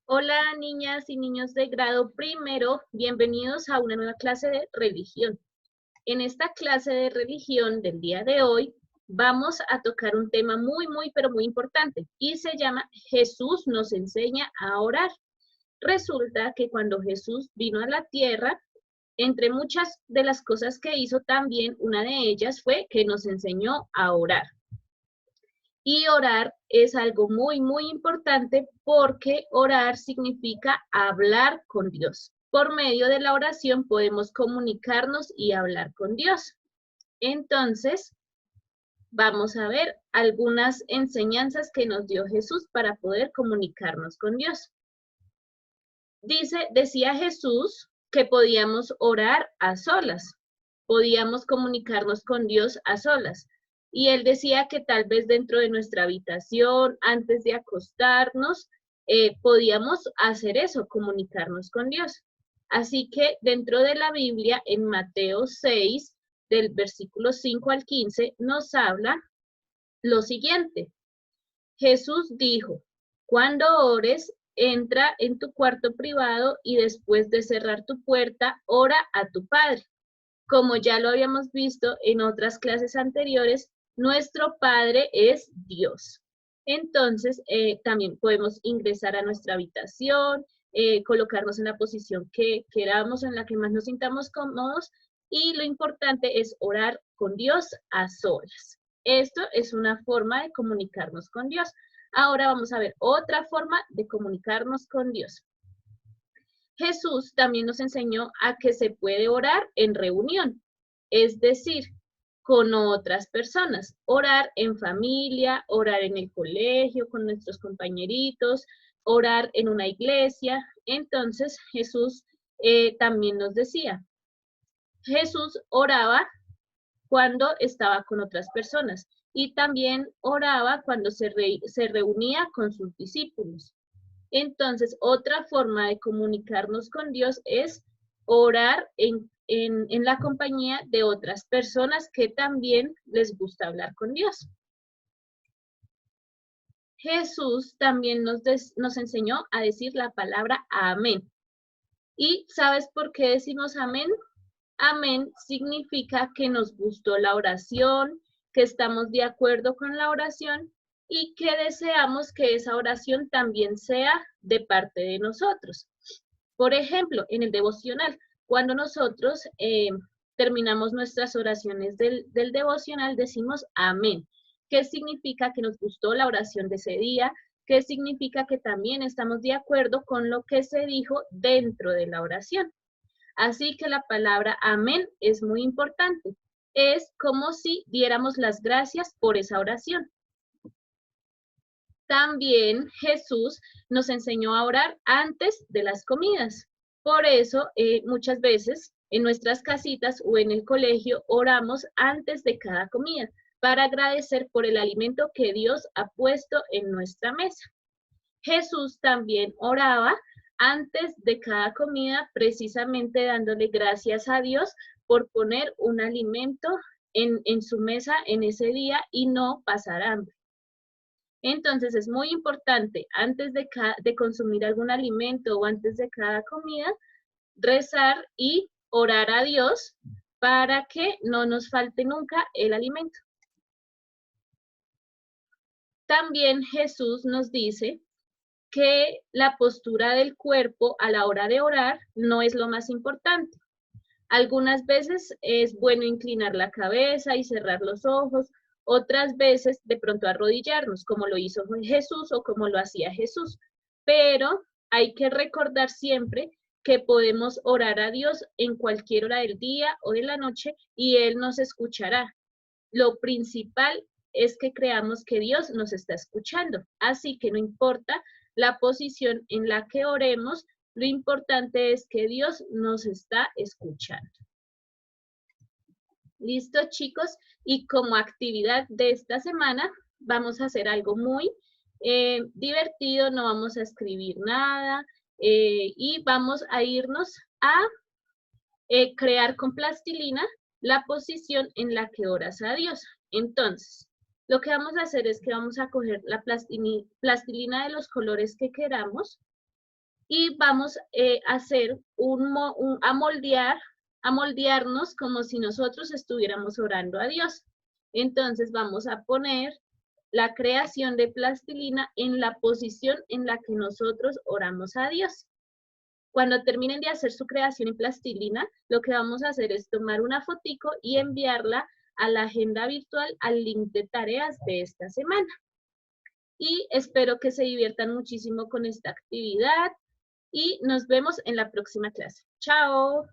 Hola niñas y niños de grado primero, bienvenidos a una nueva clase de religión. En esta clase de religión del día de hoy vamos a tocar un tema pero muy importante y se llama Jesús nos enseña a orar. Resulta que cuando Jesús vino a la tierra, entre muchas de las cosas que hizo también, una de ellas fue que nos enseñó a orar. Y orar es algo muy importante porque orar significa hablar con Dios. Por medio de la oración podemos comunicarnos y hablar con Dios. Entonces, vamos a ver algunas enseñanzas que nos dio Jesús para poder comunicarnos con Dios. Decía Jesús que podíamos orar a solas, podíamos comunicarnos con Dios a solas. Y él decía que tal vez dentro de nuestra habitación, antes de acostarnos, podíamos hacer eso, comunicarnos con Dios. Así que dentro de la Biblia, en Mateo 6, del versículo 5 al 15, nos habla lo siguiente. Jesús dijo, cuando ores, entra en tu cuarto privado y después de cerrar tu puerta, ora a tu Padre. Como ya lo habíamos visto en otras clases anteriores, nuestro Padre es Dios. Entonces, también podemos ingresar a nuestra habitación, colocarnos en la posición que queramos, en la que más nos sintamos cómodos, y lo importante es orar con Dios a solas. Esto es una forma de comunicarnos con Dios. Ahora vamos a ver otra forma de comunicarnos con Dios. Jesús también nos enseñó a que se puede orar en reunión, es decir, con otras personas, orar en familia, orar en el colegio, con nuestros compañeritos, orar en una iglesia. Entonces Jesús también nos decía, Jesús oraba cuando estaba con otras personas y también oraba cuando se reunía con sus discípulos. Entonces, otra forma de comunicarnos con Dios es orar en la compañía de otras personas que también les gusta hablar con Dios. Jesús también nos enseñó a decir la palabra amén. ¿Y sabes por qué decimos amén? Amén significa que nos gustó la oración, que estamos de acuerdo con la oración y que deseamos que esa oración también sea de parte de nosotros. Por ejemplo, en el devocional, cuando nosotros terminamos nuestras oraciones del devocional, decimos amén, que significa que nos gustó la oración de ese día, que significa que también estamos de acuerdo con lo que se dijo dentro de la oración. Así que la palabra amén es muy importante. Es como si diéramos las gracias por esa oración. También Jesús nos enseñó a orar antes de las comidas. Por eso, muchas veces en nuestras casitas o en el colegio oramos antes de cada comida para agradecer por el alimento que Dios ha puesto en nuestra mesa. Jesús también oraba antes de cada comida, precisamente dándole gracias a Dios por poner un alimento en su mesa en ese día y no pasar hambre. Entonces es muy importante antes de consumir algún alimento o antes de cada comida, rezar y orar a Dios para que no nos falte nunca el alimento. También Jesús nos dice que la postura del cuerpo a la hora de orar no es lo más importante. Algunas veces es bueno inclinar la cabeza y cerrar los ojos, otras veces de pronto arrodillarnos, como lo hizo Jesús o como lo hacía Jesús. Pero hay que recordar siempre que podemos orar a Dios en cualquier hora del día o de la noche y Él nos escuchará. Lo principal es que creamos que Dios nos está escuchando. Así que no importa la posición en la que oremos, lo importante es que Dios nos está escuchando. ¿Listo, chicos? Y como actividad de esta semana, vamos a hacer algo muy divertido, no vamos a escribir nada y vamos a irnos a crear con plastilina la posición en la que oras a Dios. Entonces, lo que vamos a hacer es que vamos a coger la plastilina de los colores que queramos y vamos a hacer a moldearnos como si nosotros estuviéramos orando a Dios. Entonces vamos a poner la creación de plastilina en la posición en la que nosotros oramos a Dios. Cuando terminen de hacer su creación en plastilina, lo que vamos a hacer es tomar una fotico y enviarla a la agenda virtual, al link de tareas de esta semana. Y espero que se diviertan muchísimo con esta actividad y nos vemos en la próxima clase. ¡Chao!